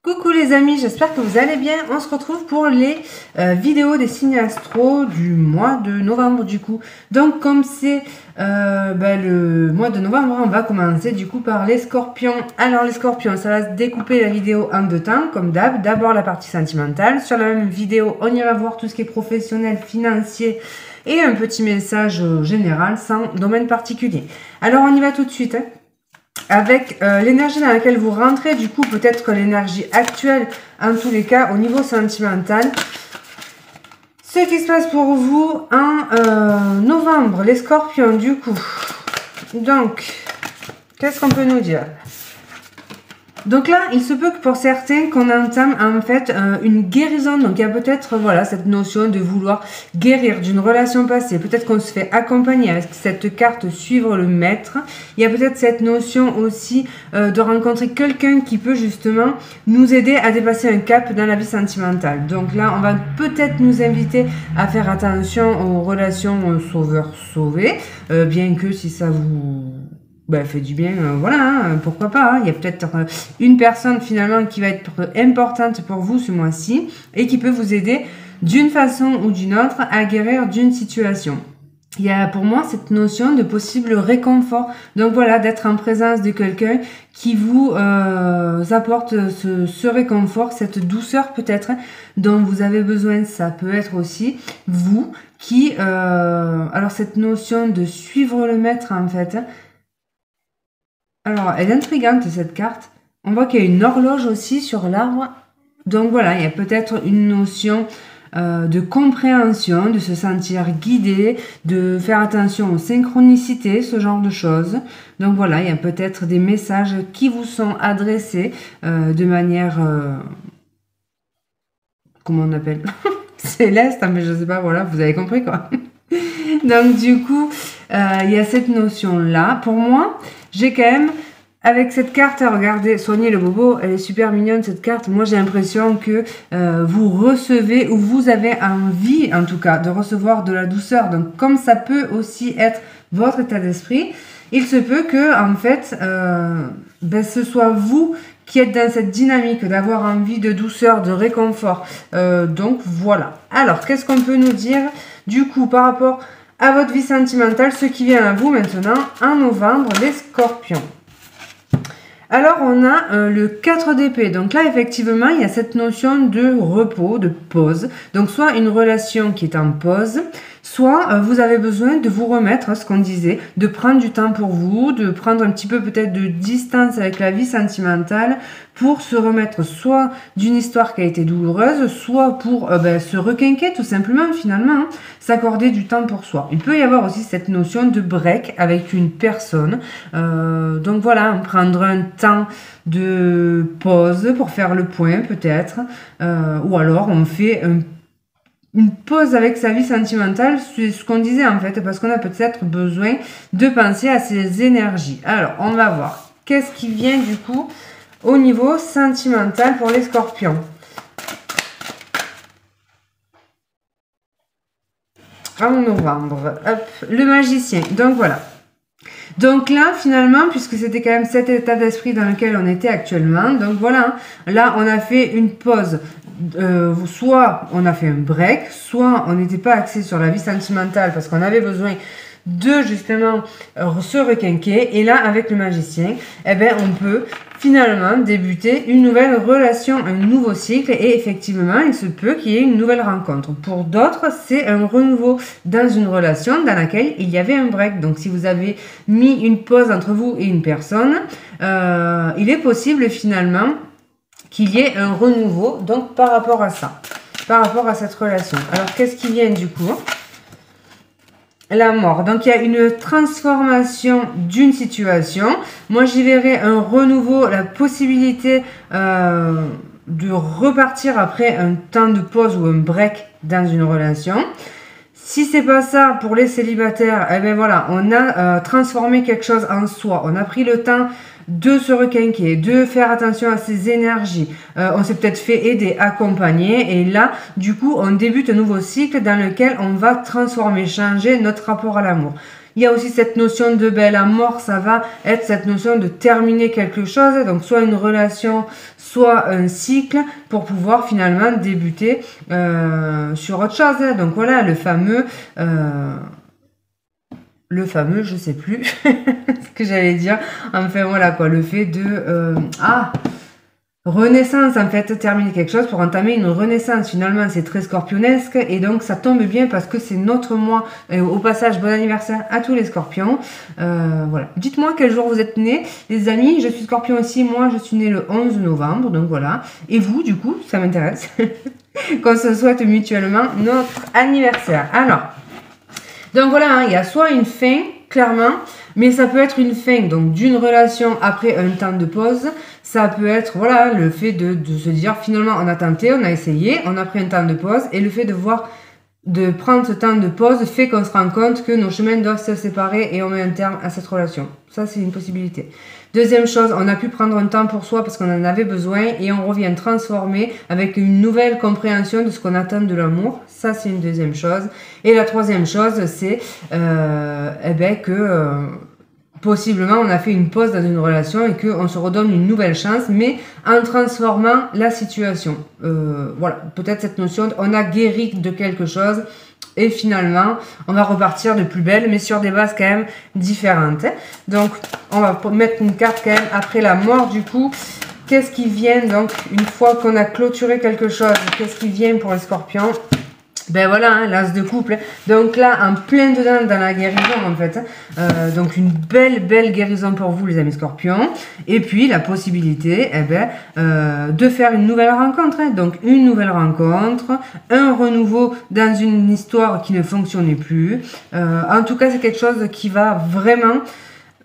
Coucou les amis, j'espère que vous allez bien. On se retrouve pour les vidéos des signes astro du mois de novembre du coup. Donc comme c'est le mois de novembre, on va commencer du coup par les scorpions. Alors les scorpions, ça va se découper la vidéo en deux temps comme d'hab. D'abord la partie sentimentale. Sur la même vidéo, on ira voir tout ce qui est professionnel, financier et un petit message général sans domaine particulier. Alors on y va tout de suite. Avec l'énergie dans laquelle vous rentrez, du coup, peut-être l'énergie actuelle, en tous les cas, au niveau sentimental. Ce qui se passe pour vous en novembre, les scorpions, du coup. Donc, qu'est-ce qu'on peut nous dire ? Donc là, il se peut que pour certains, qu'on entame en fait une guérison. Donc il y a peut-être voilà cette notion de vouloir guérir d'une relation passée. Peut-être qu'on se fait accompagner avec cette carte suivre le maître. Il y a peut-être cette notion aussi de rencontrer quelqu'un qui peut justement nous aider à dépasser un cap dans la vie sentimentale. Donc là, on va peut-être nous inviter à faire attention aux relations sauveur-sauvé. Bien que si ça vous... fait du bien, voilà, hein, pourquoi pas. Hein. Il y a peut-être une personne finalement qui va être importante pour vous ce mois-ci et qui peut vous aider d'une façon ou d'une autre à guérir d'une situation. Il y a pour moi cette notion de possible réconfort. Donc voilà, d'être en présence de quelqu'un qui vous apporte ce réconfort, cette douceur peut-être dont vous avez besoin. Ça peut être aussi vous qui... alors cette notion de suivre le maître en fait... Alors, elle est intrigante cette carte. On voit qu'il y a une horloge aussi sur l'arbre. Donc voilà, il y a peut-être une notion de compréhension, de se sentir guidé, de faire attention aux synchronicités, ce genre de choses. Donc voilà, il y a peut-être des messages qui vous sont adressés de manière... comment on appelle céleste, mais je sais pas, voilà, vous avez compris quoi. Donc du coup, il y a cette notion-là. Pour moi, j'ai quand même, avec cette carte, regardez, soignez le bobo, elle est super mignonne cette carte. Moi, j'ai l'impression que vous recevez, ou vous avez envie, en tout cas, de recevoir de la douceur. Donc comme ça peut aussi être votre état d'esprit, il se peut que, en fait, ce soit vous qui êtes dans cette dynamique d'avoir envie de douceur, de réconfort. Donc voilà. Alors, qu'est-ce qu'on peut nous dire du coup par rapport à votre vie sentimentale, ce qui vient à vous maintenant en novembre, les scorpions. Alors on a le 4 d'épée, donc là effectivement il y a cette notion de repos, de pause, donc soit une relation qui est en pause, soit vous avez besoin de vous remettre, ce qu'on disait, de prendre du temps pour vous, de prendre un petit peu peut-être de distance avec la vie sentimentale pour se remettre soit d'une histoire qui a été douloureuse, soit pour se requinquer tout simplement finalement, hein, s'accorder du temps pour soi. Il peut y avoir aussi cette notion de break avec une personne, donc voilà, prendre un temps de pause pour faire le point peut-être, ou alors on fait une pause avec sa vie sentimentale, c'est ce qu'on disait en fait, parce qu'on a peut-être besoin de penser à ses énergies. Alors, on va voir qu'est-ce qui vient du coup au niveau sentimental pour les scorpions. En novembre, hop, le magicien, donc voilà. Donc là, finalement, puisque c'était quand même cet état d'esprit dans lequel on était actuellement, donc voilà, là, on a fait une pause. Soit on a fait un break, soit on n'était pas axé sur la vie sentimentale parce qu'on avait besoin de justement se requinquer. Et là, avec le magicien, on peut finalement débuter une nouvelle relation, un nouveau cycle. Et effectivement, il se peut qu'il y ait une nouvelle rencontre. Pour d'autres, c'est un renouveau dans une relation dans laquelle il y avait un break. Donc, si vous avez mis une pause entre vous et une personne, il est possible finalement qu'il y ait un renouveau, donc par rapport à ça, par rapport à cette relation. Alors, qu'est-ce qui vient du coup ? La mort. Donc, il y a une transformation d'une situation. Moi, j'y verrais un renouveau, la possibilité de repartir après un temps de pause ou un break dans une relation. Si c'est pas ça pour les célibataires, voilà, on a transformé quelque chose en soi. On a pris le temps de se requinquer, de faire attention à ses énergies. On s'est peut-être fait aider, accompagner. Et là, du coup, on débute un nouveau cycle dans lequel on va transformer, changer notre rapport à l'amour. Il y a aussi cette notion de la mort, ça va être cette notion de terminer quelque chose, donc soit une relation, soit un cycle, pour pouvoir finalement débuter sur autre chose. Donc voilà, le fameux, je sais plus ce que j'allais dire. Enfin voilà quoi, le fait de renaissance, en fait, terminer quelque chose pour entamer une renaissance. Finalement, c'est très scorpionesque et donc ça tombe bien parce que c'est notre mois. Au passage, bon anniversaire à tous les scorpions. Voilà. Dites-moi quel jour vous êtes nés, les amis. Je suis scorpion aussi. Moi, je suis née le 11 novembre. Donc voilà. Et vous, du coup, ça m'intéresse. Qu'on se souhaite mutuellement notre anniversaire. Alors, donc voilà, hein, il y a soit une fin, clairement, mais ça peut être une fin donc d'une relation après un temps de pause. Ça peut être voilà le fait de se dire finalement on a tenté, on a essayé, on a pris un temps de pause et le fait de prendre ce temps de pause fait qu'on se rend compte que nos chemins doivent se séparer et on met un terme à cette relation. Ça, c'est une possibilité. Deuxième chose, on a pu prendre un temps pour soi parce qu'on en avait besoin et on revient transformé avec une nouvelle compréhension de ce qu'on attend de l'amour. Ça, c'est une deuxième chose. Et la troisième chose, c'est possiblement on a fait une pause dans une relation et qu'on se redonne une nouvelle chance, mais en transformant la situation. Voilà, peut-être cette notion, on a guéri de quelque chose et finalement on va repartir de plus belle, mais sur des bases quand même différentes. Donc on va mettre une carte quand même après la mort du coup. Qu'est-ce qui vient donc une fois qu'on a clôturé quelque chose? Qu'est-ce qui vient pour les scorpions? Ben voilà, hein, l'as de couple. Donc là, en plein dedans dans la guérison en fait. Donc une belle guérison pour vous les amis scorpions. Et puis la possibilité de faire une nouvelle rencontre. Hein. Donc une nouvelle rencontre, un renouveau dans une histoire qui ne fonctionnait plus. En tout cas, c'est quelque chose qui va vraiment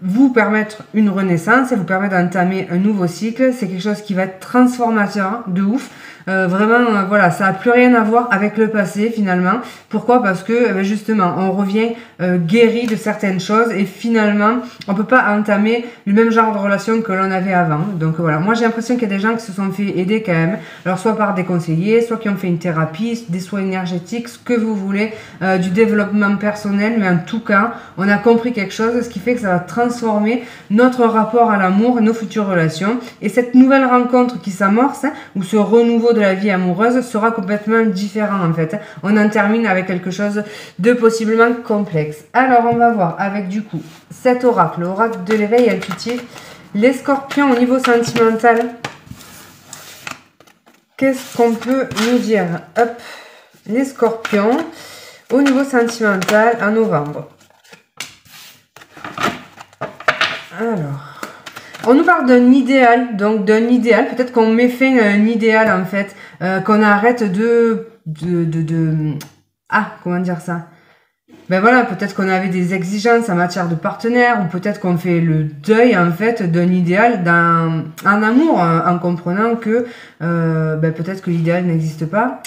vous permettre une renaissance et vous permettre d'entamer un nouveau cycle. C'est quelque chose qui va être transformateur de ouf. Vraiment, voilà, ça n'a plus rien à voir avec le passé finalement. Pourquoi? Parce que justement, on revient guéri de certaines choses et finalement, on peut pas entamer le même genre de relation que l'on avait avant. Donc voilà, moi j'ai l'impression qu'il y a des gens qui se sont fait aider quand même. Alors soit par des conseillers, soit qui ont fait une thérapie, des soins énergétiques, ce que vous voulez, du développement personnel. Mais en tout cas, on a compris quelque chose, ce qui fait que ça va transformer notre rapport à l'amour, nos futures relations. Et cette nouvelle rencontre qui s'amorce, ou ce renouveau de la vie amoureuse sera complètement différent en fait. On en termine avec quelque chose de possiblement complexe. Alors on va voir avec du coup cet oracle, l'oracle de l'éveil intuitif. Les scorpions au niveau sentimental, qu'est-ce qu'on peut nous dire? Hop, les scorpions au niveau sentimental en novembre. Alors, on nous parle d'un idéal, donc d'un idéal, peut-être qu'on met fin à un idéal en fait, qu'on arrête comment dire ça? Ben voilà, peut-être qu'on avait des exigences en matière de partenaire, ou peut-être qu'on fait le deuil en fait d'un idéal en amour, en comprenant que peut-être que l'idéal n'existe pas.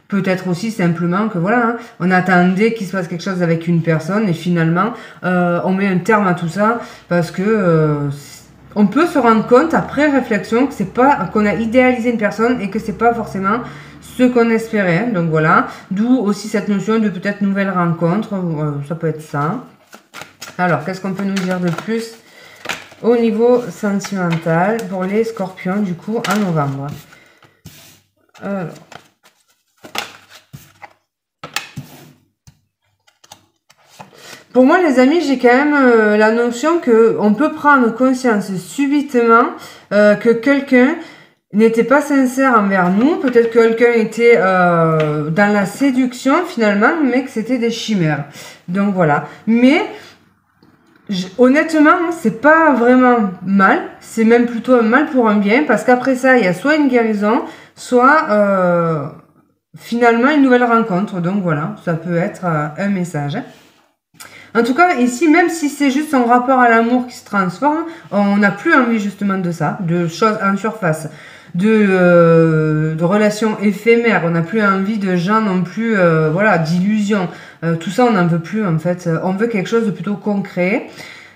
Peut-être aussi simplement que voilà, hein, on attendait qu'il se passe quelque chose avec une personne et finalement on met un terme à tout ça parce que on peut se rendre compte après réflexion que c'est pas qu'on a idéalisé une personne et que c'est pas forcément ce qu'on espérait. Donc voilà, d'où aussi cette notion de peut-être nouvelle rencontre, ça peut être ça. Alors, qu'est-ce qu'on peut nous dire de plus au niveau sentimental pour les scorpions du coup en novembre? Alors, pour moi, les amis, j'ai quand même la notion que on peut prendre conscience subitement que quelqu'un n'était pas sincère envers nous. Peut-être que quelqu'un était dans la séduction finalement, mais que c'était des chimères. Donc voilà. Mais honnêtement, c'est pas vraiment mal. C'est même plutôt un mal pour un bien, parce qu'après ça, il y a soit une guérison, soit finalement une nouvelle rencontre. Donc voilà, ça peut être un message. En tout cas, ici, même si c'est juste un rapport à l'amour qui se transforme, on n'a plus envie justement de ça, de choses en surface, de relations éphémères. On n'a plus envie de gens non plus, voilà, d'illusions. Tout ça, on n'en veut plus en fait. On veut quelque chose de plutôt concret.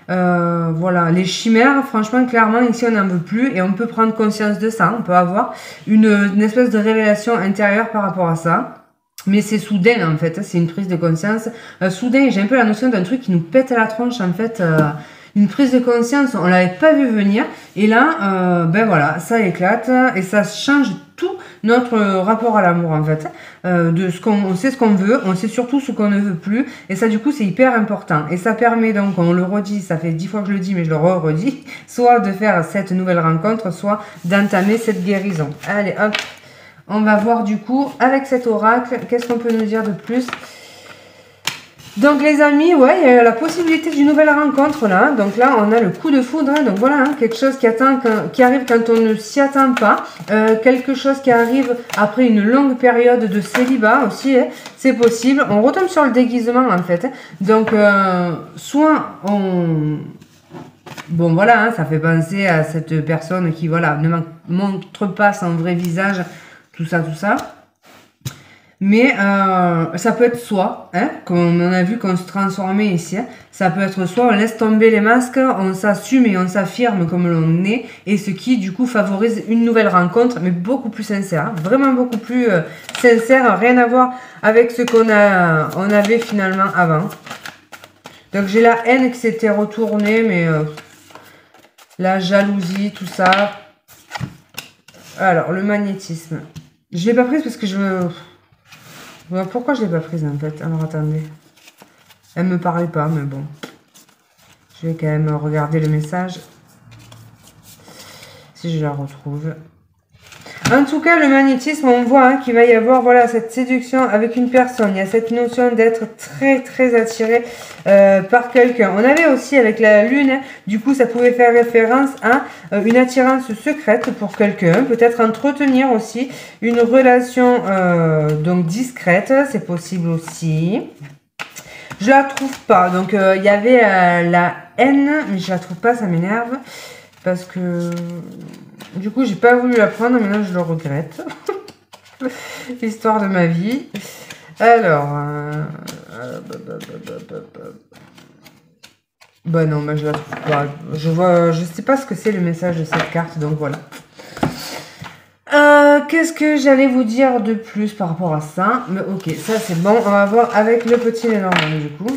Voilà, les chimères, franchement, clairement, ici, on n'en veut plus et on peut prendre conscience de ça. On peut avoir une espèce de révélation intérieure par rapport à ça. Mais c'est soudain en fait, c'est une prise de conscience. Soudain, j'ai un peu la notion d'un truc qui nous pète à la tronche en fait. Une prise de conscience, on l'avait pas vu venir. Et là, ben voilà, ça éclate et ça change tout notre rapport à l'amour en fait. De ce on sait ce qu'on veut, on sait surtout ce qu'on ne veut plus. Et ça du coup c'est hyper important. Et ça permet donc, on le redit, ça fait 10 fois que je le dis mais je le redis, soit de faire cette nouvelle rencontre, soit d'entamer cette guérison. Allez hop, on va voir du coup avec cet oracle, qu'est-ce qu'on peut nous dire de plus? Donc les amis, ouais, il y a la possibilité d'une nouvelle rencontre là. Donc là, on a le coup de foudre. Hein. Donc voilà, hein, quelque chose qui arrive quand on ne s'y attend pas. Quelque chose qui arrive après une longue période de célibat aussi. Hein. C'est possible. On retombe sur le déguisement en fait. Hein. Donc soit on... Bon voilà, hein, ça fait penser à cette personne qui voilà ne montre pas son vrai visage. Tout ça, tout ça. Mais ça peut être soit, hein, comme on a vu qu'on se transformait ici, hein, ça peut être soit on laisse tomber les masques, on s'assume et on s'affirme comme l'on est, et ce qui du coup favorise une nouvelle rencontre, mais beaucoup plus sincère, hein, vraiment beaucoup plus sincère, rien à voir avec ce qu'on avait finalement avant. Donc j'ai la haine qui s'était retournée, mais la jalousie, tout ça. Alors le magnétisme. Je l'ai pas prise parce que je... Pourquoi je l'ai pas prise en fait? Alors attendez. Elle me parlait pas, mais bon. Je vais quand même regarder le message. Si je la retrouve. En tout cas, le magnétisme, on voit hein, qu'il va y avoir voilà, cette séduction avec une personne. Il y a cette notion d'être très très attiré par quelqu'un. On avait aussi avec la lune, hein, du coup ça pouvait faire référence à une attirance secrète pour quelqu'un. Peut-être entretenir aussi une relation donc discrète, c'est possible aussi. Je la trouve pas. Donc il y avait la haine, mais je la trouve pas, ça m'énerve. Parce que du coup, j'ai pas voulu la prendre, mais là, je le regrette. L'histoire de ma vie. Alors... bah non, mais je la trouve pas. Je sais pas ce que c'est le message de cette carte, donc voilà. Qu'est-ce que j'allais vous dire de plus par rapport à ça? Mais ok, ça c'est bon. On va voir avec le petit Lénormand du coup.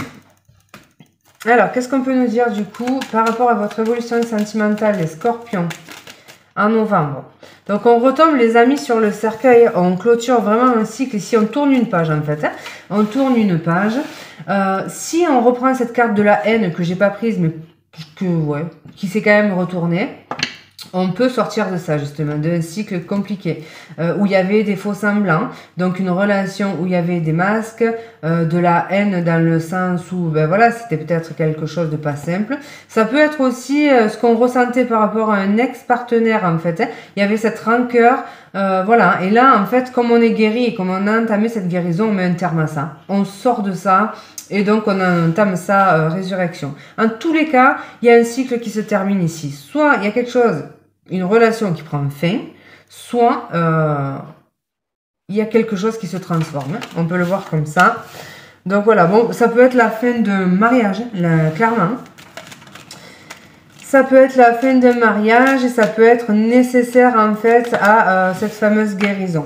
Alors, qu'est-ce qu'on peut nous dire du coup par rapport à votre évolution sentimentale, les scorpions, en novembre? Donc, on retombe les amis sur le cercueil, on clôture vraiment un cycle. Ici, on tourne une page en fait. Hein. On tourne une page. Si on reprend cette carte de la haine que j'ai pas prise, mais qui s'est quand même retournée, on peut sortir de ça justement, d'un cycle compliqué où il y avait des faux semblants, donc une relation où il y avait des masques, de la haine dans le sens où ben voilà, c'était peut-être quelque chose de pas simple. Ça peut être aussi ce qu'on ressentait par rapport à un ex-partenaire en fait. Hein. Il y avait cette rancœur, voilà. Et là en fait, comme on est guéri et comme on a entamé cette guérison, on met un terme à ça. On sort de ça. Et donc, on entame sa résurrection. En tous les cas, il y a un cycle qui se termine ici. Soit il y a quelque chose, une relation qui prend fin, soit il y a quelque chose qui se transforme. On peut le voir comme ça. Donc voilà, bon, ça peut être la fin d'un mariage, là, clairement. Ça peut être la fin d'un mariage et ça peut être nécessaire en fait à cette fameuse guérison.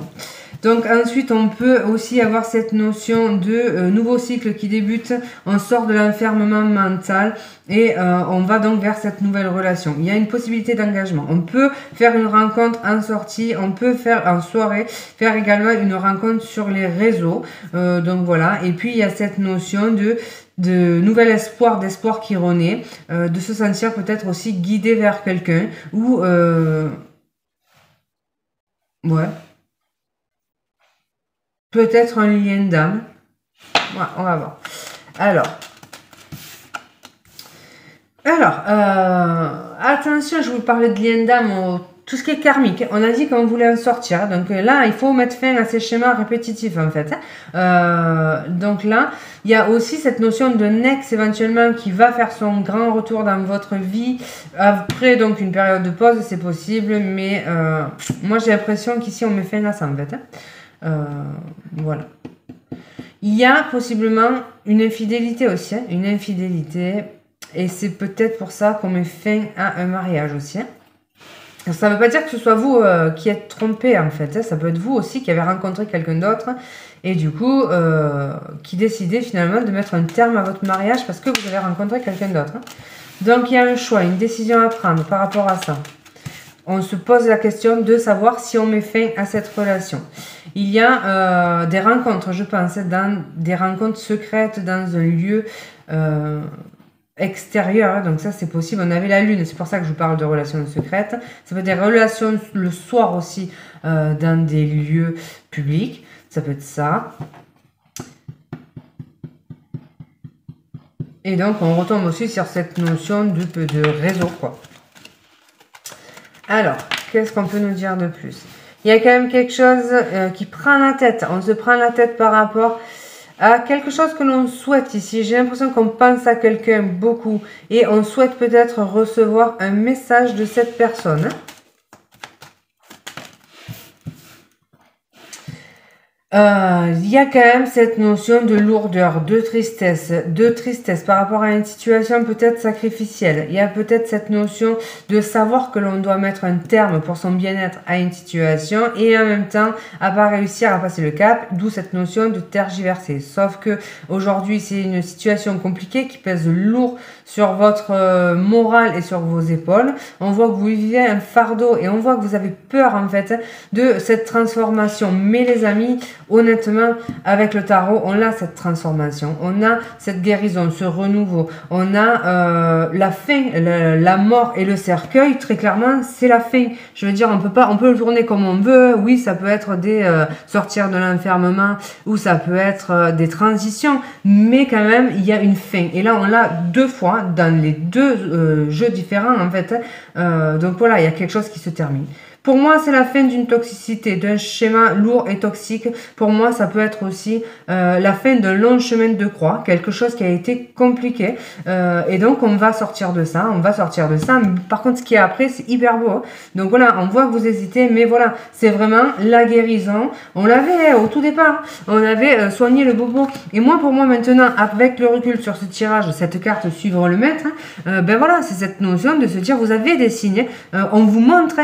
Donc ensuite, on peut aussi avoir cette notion de nouveau cycle qui débute. On sort de l'enfermement mental et on va donc vers cette nouvelle relation. Il y a une possibilité d'engagement. On peut faire une rencontre en sortie, on peut faire en soirée, faire également une rencontre sur les réseaux. Donc voilà. Et puis, il y a cette notion de nouvel espoir, d'espoir qui renaît, de se sentir peut-être aussi guidé vers quelqu'un ou... ouais. Peut-être un lien d'âme. Ouais, on va voir. Alors, attention, je vous parlais de lien d'âme, tout ce qui est karmique. On a dit qu'on voulait en sortir. Donc là, il faut mettre fin à ces schémas répétitifs, en fait. Donc là, il y a aussi cette notion d'un ex, éventuellement, qui va faire son grand retour dans votre vie. Après, donc, une période de pause, c'est possible. Mais moi, j'ai l'impression qu'ici, on met fin à ça, en fait. Voilà. Il y a possiblement une infidélité aussi, hein, une infidélité, et c'est peut-être pour ça qu'on met fin à un mariage aussi. Hein. Ça ne veut pas dire que ce soit vous qui êtes trompé en fait, hein. Ça peut être vous aussi qui avez rencontré quelqu'un d'autre et du coup qui décidez finalement de mettre un terme à votre mariage parce que vous avez rencontré quelqu'un d'autre, hein. Donc il y a un choix, une décision à prendre par rapport à ça. On se pose la question de savoir si on met fin à cette relation. Il y a des rencontres, je pense, des rencontres secrètes dans un lieu extérieur, donc ça c'est possible. On avait la lune, c'est pour ça que je vous parle de relations secrètes. Ça peut être des relations le soir aussi dans des lieux publics, ça peut être ça. Et donc on retombe aussi sur cette notion de réseau, quoi. Alors, qu'est-ce qu'on peut nous dire de plus? Il y a quand même quelque chose qui prend la tête. On se prend la tête par rapport à quelque chose que l'on souhaite ici. J'ai l'impression qu'on pense à quelqu'un beaucoup et on souhaite peut-être recevoir un message de cette personne. Il y a quand même cette notion de lourdeur, de tristesse par rapport à une situation peut-être sacrificielle. Il y a peut-être cette notion de savoir que l'on doit mettre un terme pour son bien-être à une situation et en même temps à pas réussir à passer le cap, d'où cette notion de tergiverser. Sauf que aujourd'hui c'est une situation compliquée qui pèse lourd sur votre morale et sur vos épaules. On voit que vous vivez un fardeau et on voit que vous avez peur en fait de cette transformation. Mais les amis, honnêtement, avec le tarot, on a cette transformation, on a cette guérison, ce renouveau, on a la fin, la mort et le cercueil. Très clairement, c'est la fin. Je veux dire, on peut le tourner comme on veut. Oui, ça peut être des sortir de l'enfermement ou ça peut être des transitions, mais quand même, il y a une fin. Et là, on l'a deux fois dans les deux jeux différents en fait. Donc voilà, il y a quelque chose qui se termine. Pour moi, c'est la fin d'une toxicité, d'un schéma lourd et toxique. Pour moi, ça peut être aussi la fin d'un long chemin de croix, quelque chose qui a été compliqué. Et donc, on va sortir de ça, Mais par contre, ce qui est après, c'est hyper beau, hein. Donc voilà, on voit que vous hésitez, mais voilà, c'est vraiment la guérison. On l'avait au tout départ, on avait soigné le bobo. Et moi, pour moi, maintenant, avec le recul sur ce tirage, cette carte suivre le maître, ben voilà, c'est cette notion de se dire, vous avez des signes, on vous montre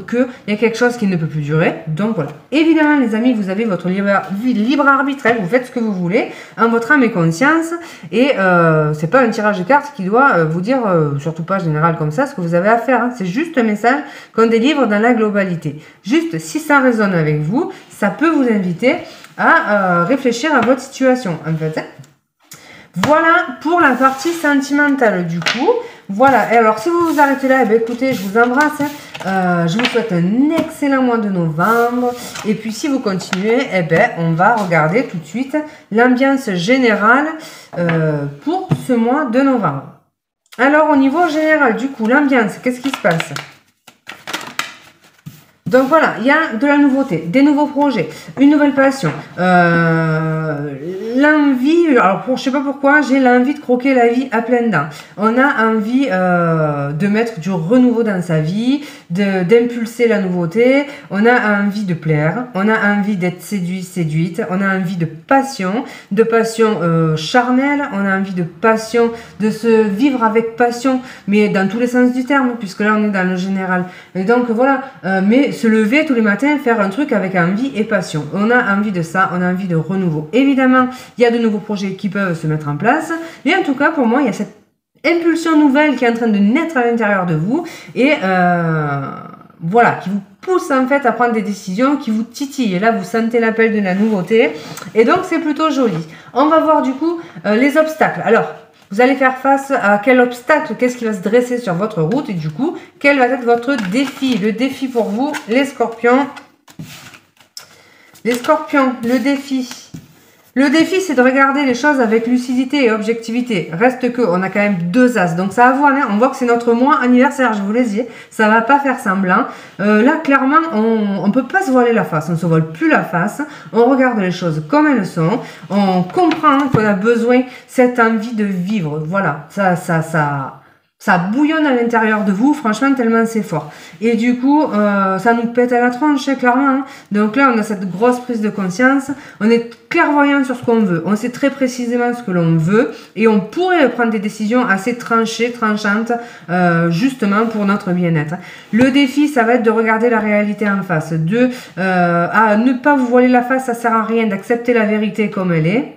qu'il y a quelque chose qui ne peut plus durer. Donc voilà. Évidemment, les amis, vous avez votre libre arbitre. Vous faites ce que vous voulez en votre âme et conscience. Et c'est pas un tirage de cartes qui doit vous dire, surtout pas général comme ça, ce que vous avez à faire, hein. C'est juste un message qu'on délivre dans la globalité. Juste, si ça résonne avec vous, ça peut vous inviter à réfléchir à votre situation, en fait, hein. Voilà pour la partie sentimentale du coup. Voilà, et alors si vous vous arrêtez là, eh bien, écoutez, je vous embrasse, hein. Je vous souhaite un excellent mois de novembre. Et puis si vous continuez, eh bien, on va regarder tout de suite l'ambiance générale pour ce mois de novembre. Alors au niveau général, du coup, l'ambiance, qu'est-ce qui se passe ? Donc voilà, il y a de la nouveauté, des nouveaux projets, une nouvelle passion, l'envie, alors je sais pas pourquoi, j'ai l'envie de croquer la vie à pleines dents. On a envie de mettre du renouveau dans sa vie, d'impulser la nouveauté, on a envie de plaire, on a envie d'être séduit, séduite, on a envie de passion charnelle, on a envie de passion, de se vivre avec passion, mais dans tous les sens du terme, puisque là on est dans le général. Et donc voilà, mais se lever tous les matins, faire un truc avec envie et passion. On a envie de ça, on a envie de renouveau. Évidemment, il y a de nouveaux projets qui peuvent se mettre en place. Et en tout cas, pour moi, il y a cette impulsion nouvelle qui est en train de naître à l'intérieur de vous. Et voilà, qui vous pousse en fait à prendre des décisions, qui vous titillent. Et là, vous sentez l'appel de la nouveauté. Et donc, c'est plutôt joli. On va voir du coup les obstacles. Alors, vous allez faire face à quel obstacle, qu'est-ce qui va se dresser sur votre route et du coup, quel va être votre défi. Le défi pour vous, les scorpions. Les scorpions, le défi. Le défi, c'est de regarder les choses avec lucidité et objectivité. Reste que, on a quand même deux as. Donc ça va voir, hein, on voit que c'est notre mois anniversaire, je vous l'ai dit. Ça va pas faire semblant. Là, clairement, on peut pas se voiler la face. On se voile plus la face. On regarde les choses comme elles sont. On comprend qu'on a besoin cette envie de vivre. Voilà, ça bouillonne à l'intérieur de vous, franchement, tellement c'est fort. Et du coup, ça nous pète à la tronche, clairement. Hein. Donc là, on a cette grosse prise de conscience. On est clairvoyant sur ce qu'on veut. On sait très précisément ce que l'on veut. Et on pourrait prendre des décisions assez tranchées, tranchantes, justement pour notre bien-être. Le défi, ça va être de regarder la réalité en face. À ne pas vous voiler la face, ça sert à rien d'accepter la vérité comme elle est.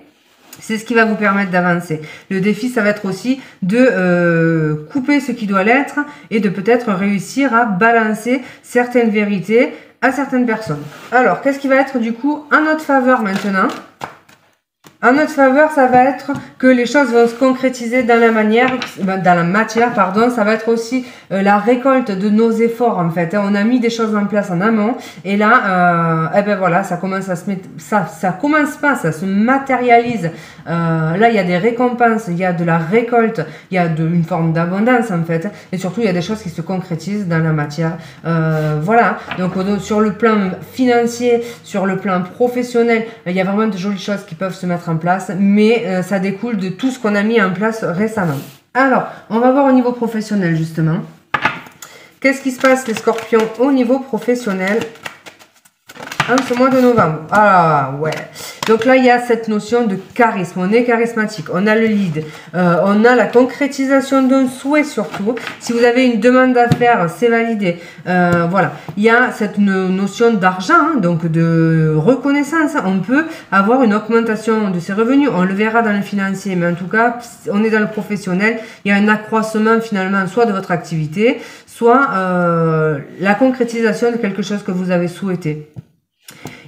C'est ce qui va vous permettre d'avancer. Le défi, ça va être aussi de couper ce qui doit l'être et de peut-être réussir à balancer certaines vérités à certaines personnes. Alors, qu'est-ce qui va être du coup en notre faveur maintenant ? En notre faveur, ça va être que les choses vont se concrétiser dans la matière, pardon. Ça va être aussi la récolte de nos efforts en fait. On a mis des choses en place en amont et là, eh ben voilà, ça commence à se mettre, ça commence pas, ça se matérialise. Là, il y a des récompenses, il y a de la récolte, il y a une forme d'abondance en fait, et surtout il y a des choses qui se concrétisent dans la matière. Voilà. Donc sur le plan financier, sur le plan professionnel, il y a vraiment de jolies choses qui peuvent se mettre en place, mais ça découle de tout ce qu'on a mis en place récemment. Alors, on va voir au niveau professionnel justement. Qu'est-ce qui se passe les scorpions au niveau professionnel en ce mois de novembre? Ah ouais. Donc là, il y a cette notion de charisme. On est charismatique, on a le lead, on a la concrétisation d'un souhait surtout. Si vous avez une demande à faire, c'est validé. Voilà. Il y a cette notion d'argent, hein, donc de reconnaissance. On peut avoir une augmentation de ses revenus. On le verra dans le financier, mais en tout cas, on est dans le professionnel. Il y a un accroissement finalement, soit de votre activité, soit la concrétisation de quelque chose que vous avez souhaité.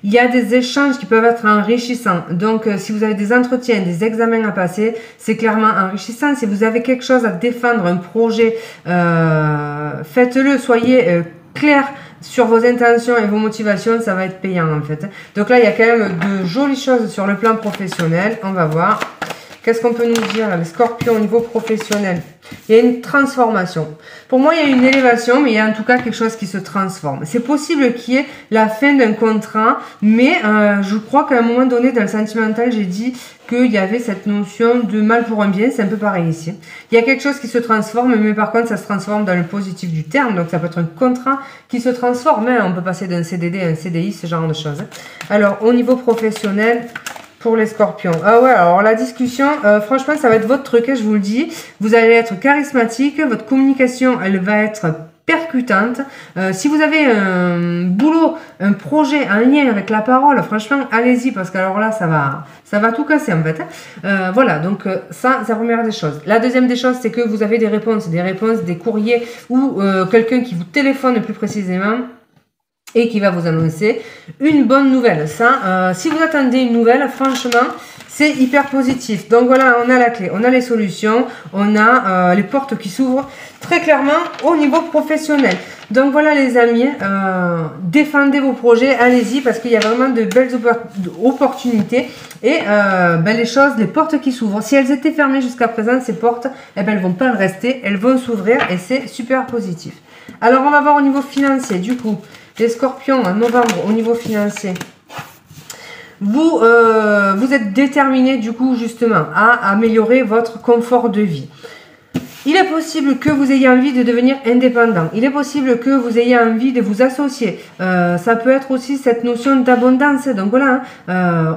Il y a des échanges qui peuvent être enrichissants. Donc, si vous avez des entretiens, des examens à passer, c'est clairement enrichissant. Si vous avez quelque chose à défendre, un projet, faites-le. Soyez clair sur vos intentions et vos motivations. Ça va être payant, en fait. Donc là, il y a quand même de jolies choses sur le plan professionnel. On va voir. Qu'est-ce qu'on peut nous dire, là, les scorpions au niveau professionnel? Il y a une transformation. Pour moi, il y a une élévation, mais il y a en tout cas quelque chose qui se transforme. C'est possible qu'il y ait la fin d'un contrat, mais je crois qu'à un moment donné, dans le sentimental, j'ai dit qu'il y avait cette notion de mal pour un bien. C'est un peu pareil ici. Il y a quelque chose qui se transforme, mais par contre, ça se transforme dans le positif du terme. Donc, ça peut être un contrat qui se transforme. Hein. On peut passer d'un CDD à un CDI, ce genre de choses. Alors, au niveau professionnel... Pour les scorpions. Ah ouais, alors la discussion, franchement, ça va être votre truc, hein, je vous le dis. Vous allez être charismatique, votre communication, elle va être percutante. Si vous avez un boulot, un projet, un lien avec la parole, franchement, allez-y, parce que alors là, ça va tout casser en fait. Voilà, donc ça, c'est la première des choses. La deuxième des choses, c'est que vous avez des réponses, des courriers ou quelqu'un qui vous téléphone plus précisément et qui va vous annoncer une bonne nouvelle. Ça, si vous attendez une nouvelle, franchement, c'est hyper positif. Donc voilà, on a la clé, on a les solutions, on a les portes qui s'ouvrent très clairement au niveau professionnel. Donc voilà les amis, défendez vos projets, allez-y parce qu'il y a vraiment de belles opportunités et les choses, les portes qui s'ouvrent. Si elles étaient fermées jusqu'à présent, ces portes, eh ben, elles vont pas le rester, elles vont s'ouvrir et c'est super positif. Alors on va voir au niveau financier, du coup. Les scorpions, en novembre, au niveau financier, vous êtes déterminés, du coup, justement, à améliorer votre confort de vie. Il est possible que vous ayez envie de devenir indépendant. Il est possible que vous ayez envie de vous associer. Ça peut être aussi cette notion d'abondance. Donc voilà,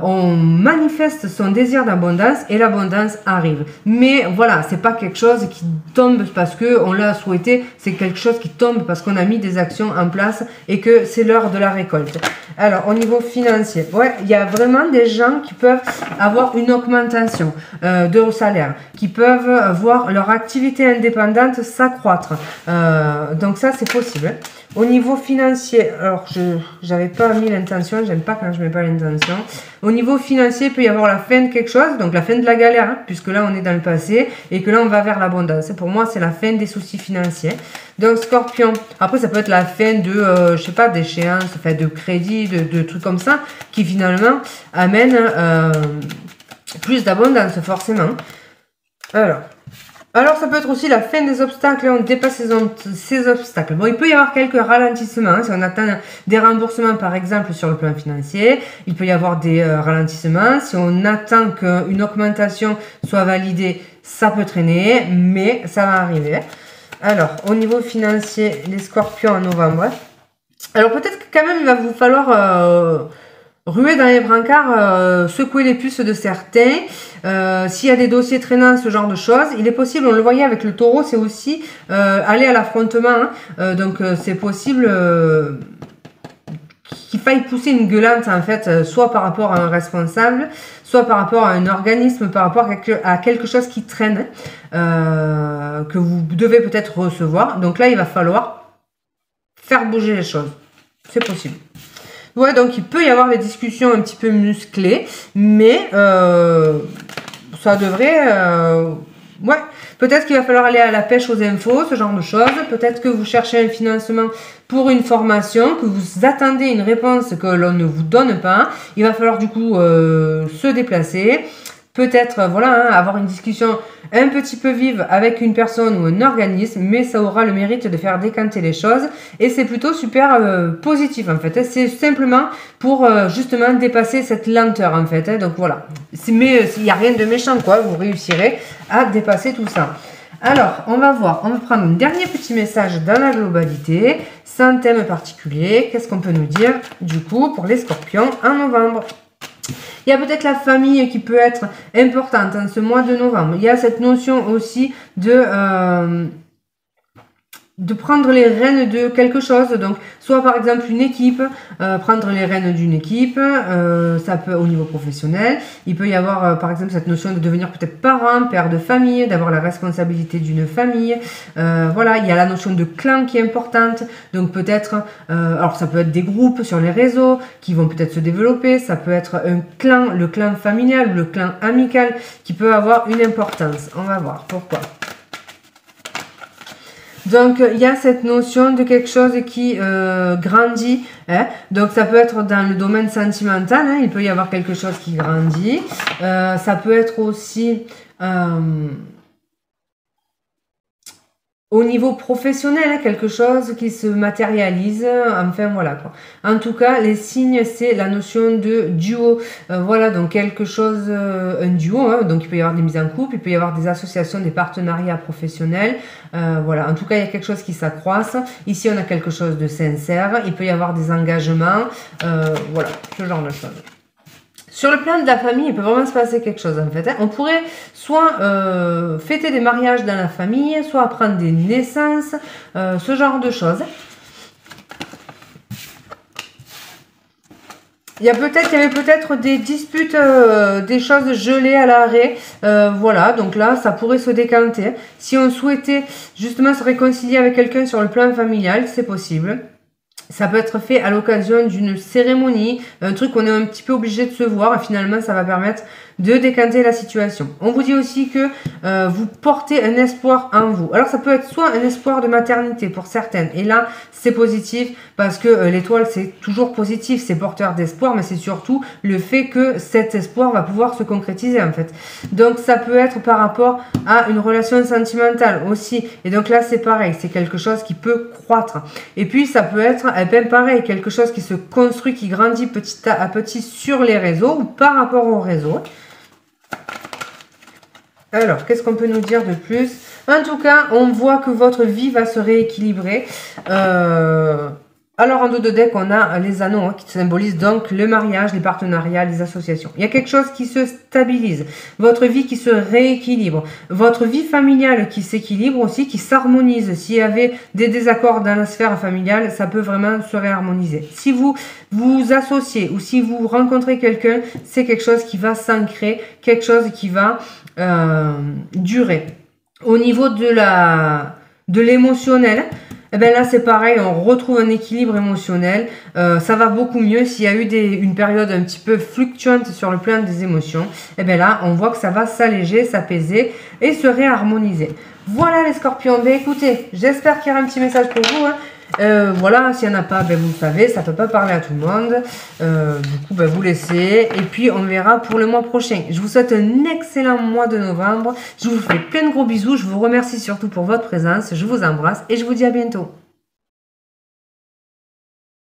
on manifeste son désir d'abondance et l'abondance arrive. Mais voilà, c'est pas quelque chose qui tombe parce que on l'a souhaité. C'est quelque chose qui tombe parce qu'on a mis des actions en place et que c'est l'heure de la récolte. Alors, au niveau financier, ouais, il y a vraiment des gens qui peuvent avoir une augmentation de salaire, qui peuvent voir leur activité indépendante s'accroître. Donc ça, c'est possible. Au niveau financier, alors je n'avais pas mis l'intention, j'aime pas quand je mets pas l'intention. Au niveau financier, il peut y avoir la fin de quelque chose, donc la fin de la galère, hein, puisque là on est dans le passé et que là on va vers l'abondance. Pour moi, c'est la fin des soucis financiers. Donc Scorpion, après ça peut être la fin de, je sais pas, d'échéance, enfin, de crédit, de trucs comme ça, qui finalement amènent plus d'abondance forcément. Alors, ça peut être aussi la fin des obstacles, on dépasse ces obstacles. Bon, il peut y avoir quelques ralentissements, hein, si on attend des remboursements, par exemple, sur le plan financier. Il peut y avoir des ralentissements. Si on attend qu'une augmentation soit validée, ça peut traîner, mais ça va arriver. Alors, au niveau financier, les scorpions en novembre. Alors, peut-être que quand même, il va vous falloir ruer dans les brancards, secouer les puces de certains. S'il y a des dossiers traînants, ce genre de choses, il est possible, on le voyait avec le taureau, c'est aussi aller à l'affrontement. Hein. Donc, c'est possible qu'il faille pousser une gueulante, en fait, soit par rapport à un responsable, soit par rapport à un organisme, par rapport à quelque chose qui traîne, que vous devez peut-être recevoir. Donc là, il va falloir faire bouger les choses. C'est possible. Ouais, donc il peut y avoir des discussions un petit peu musclées, mais ça devrait... ouais, peut-être qu'il va falloir aller à la pêche aux infos, ce genre de choses. Peut-être que vous cherchez un financement pour une formation, que vous attendez une réponse que l'on ne vous donne pas. Il va falloir du coup se déplacer. Peut-être, voilà, hein, avoir une discussion un petit peu vive avec une personne ou un organisme, mais ça aura le mérite de faire décanter les choses. Et c'est plutôt super positif, en fait. C'est simplement pour, justement, dépasser cette lenteur, en fait. Hein, donc, voilà. Mais il n'y a rien de méchant, quoi. Vous réussirez à dépasser tout ça. Alors, on va voir. On va prendre un dernier petit message dans la globalité, sans thème particulier. Qu'est-ce qu'on peut nous dire, du coup, pour les scorpions en novembre ? Il y a peut-être la famille qui peut être importante en ce mois de novembre. Il y a cette notion aussi de prendre les rênes de quelque chose, donc soit par exemple une équipe, prendre les rênes d'une équipe, ça peut au niveau professionnel, il peut y avoir par exemple cette notion de devenir peut-être parent, père de famille, d'avoir la responsabilité d'une famille, voilà, il y a la notion de clan qui est importante, donc peut-être, alors ça peut être des groupes sur les réseaux qui vont peut-être se développer, ça peut être un clan, le clan familial, le clan amical qui peut avoir une importance, on va voir pourquoi. Donc, il y a cette notion de quelque chose qui grandit. Hein. Donc, ça peut être dans le domaine sentimental. Hein. Il peut y avoir quelque chose qui grandit. Ça peut être aussi au niveau professionnel, hein, quelque chose qui se matérialise. Enfin, voilà quoi. En tout cas, les signes, c'est la notion de duo. Voilà, donc quelque chose, un duo. Hein, donc, il peut y avoir des mises en couple, il peut y avoir des associations, des partenariats professionnels. Voilà, en tout cas, il y a quelque chose qui s'accroisse. Ici, on a quelque chose de sincère. Il peut y avoir des engagements. Voilà, ce genre de choses. Sur le plan de la famille, il peut vraiment se passer quelque chose en fait. Hein. On pourrait soit fêter des mariages dans la famille, soit apprendre des naissances, ce genre de choses. Il y avait peut-être des disputes, des choses gelées à l'arrêt. Voilà, donc là, ça pourrait se décanter. Si on souhaitait justement se réconcilier avec quelqu'un sur le plan familial, c'est possible. Ça peut être fait à l'occasion d'une cérémonie, un truc qu'on est un petit peu obligé de se voir et finalement ça va permettre de décanter la situation. On vous dit aussi que vous portez un espoir en vous. Alors ça peut être soit un espoir de maternité pour certaines et là c'est positif parce que l'étoile c'est toujours positif, c'est porteur d'espoir mais c'est surtout le fait que cet espoir va pouvoir se concrétiser en fait. Donc ça peut être par rapport à une relation sentimentale aussi et donc là c'est pareil, c'est quelque chose qui peut croître. Et puis ça peut être ben pareil, quelque chose qui se construit, qui grandit petit à petit sur les réseaux ou par rapport aux réseaux. Alors, qu'est-ce qu'on peut nous dire de plus? En tout cas, on voit que votre vie va se rééquilibrer. Alors, en dos de deck, on a les anneaux hein, qui symbolisent donc le mariage, les partenariats, les associations. Il y a quelque chose qui se stabilise. Votre vie qui se rééquilibre. Votre vie familiale qui s'équilibre aussi, qui s'harmonise. S'il y avait des désaccords dans la sphère familiale, ça peut vraiment se réharmoniser. Si vous vous associez ou si vous rencontrez quelqu'un, c'est quelque chose qui va s'ancrer, quelque chose qui va durer. Au niveau de l'émotionnel, eh ben là c'est pareil, on retrouve un équilibre émotionnel, ça va beaucoup mieux. S'il y a eu une période un petit peu fluctuante sur le plan des émotions, eh ben là on voit que ça va s'alléger, s'apaiser et se réharmoniser. Voilà les scorpions, ben écoutez, j'espère qu'il y aura un petit message pour vous. Hein. Voilà, s'il n'y en a pas, ben vous le savez, ça ne peut pas parler à tout le monde. Du coup, ben vous laissez. Et puis, on verra pour le mois prochain. Je vous souhaite un excellent mois de novembre. Je vous fais plein de gros bisous. Je vous remercie surtout pour votre présence. Je vous embrasse et je vous dis à bientôt.